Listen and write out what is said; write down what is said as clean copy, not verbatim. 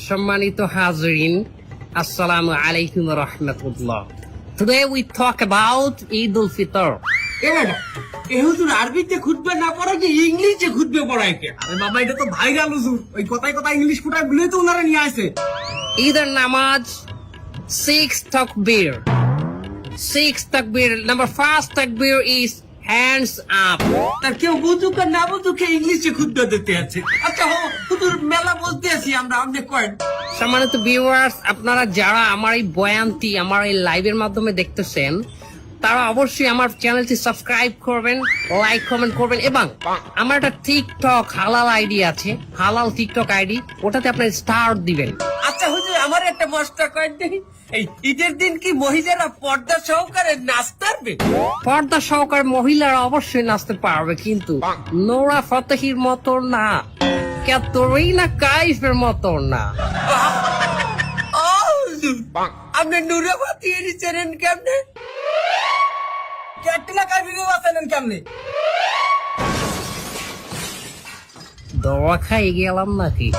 সম্মানিত হাজরিন, আসসালামু আলাইকুম রহমতুল্লাহ। Today we talk about Eid al-Fitr. এ হুজুর আরবিতে খুতবা না পড়া কি ইংলিশে খুতবে পড়ায় কে? আরে বাবা এটা তো ভাইরাল হুজুর, ওই কথায় কথায় ইংলিশ ফুটা গুলোই তো ওনারা নিয়ে আসে। ঈদের নামাজ 6 takbir. 6 takbir. Number first takbir is hands up. তার কেউ বুঝুক আর না বুঝুক ইংলিশে খুতবা দিতে আছে। আচ্ছা হুজুর মেলা বলতে আছি আমরা, আপনি কয়েন। সম্মানিত ভিউয়ার্স, আপনারা যারা আমার এই বয়ানটি আমার এই লাইভের মাধ্যমে দেখতেছেন, তারা অবশ্যই আমার চ্যানেলটি সাবস্ক্রাইব করবেন, লাইক কমেন্ট করবেন, এবং আমার একটা টিকটক হালাল আইডি আছে, হালাল টিকটক আইডি, ওটাতে আপনার স্টার দিবেন। আচ্ছা হুজুর আমার একটা মশলা কয়েন দেখি, এই ঈদের দিন কি মহিলারা পর্দা সহকারে নাচতে পারবে? পর্দা সহকারে মহিলারা অবশ্যই নাচতে পারবে, কিন্তু নোরা ফতেহির মতো না, ক্যাথরিনা কাইফের মতো না। ও হুজুর, আপনি নুরে বাতিয়ে নিচ্ছেন কেমনে? ক্যাটরিনা কাইফকে বাঁচালেন কেমনে? দোয়া খাই গেলাম নাকি?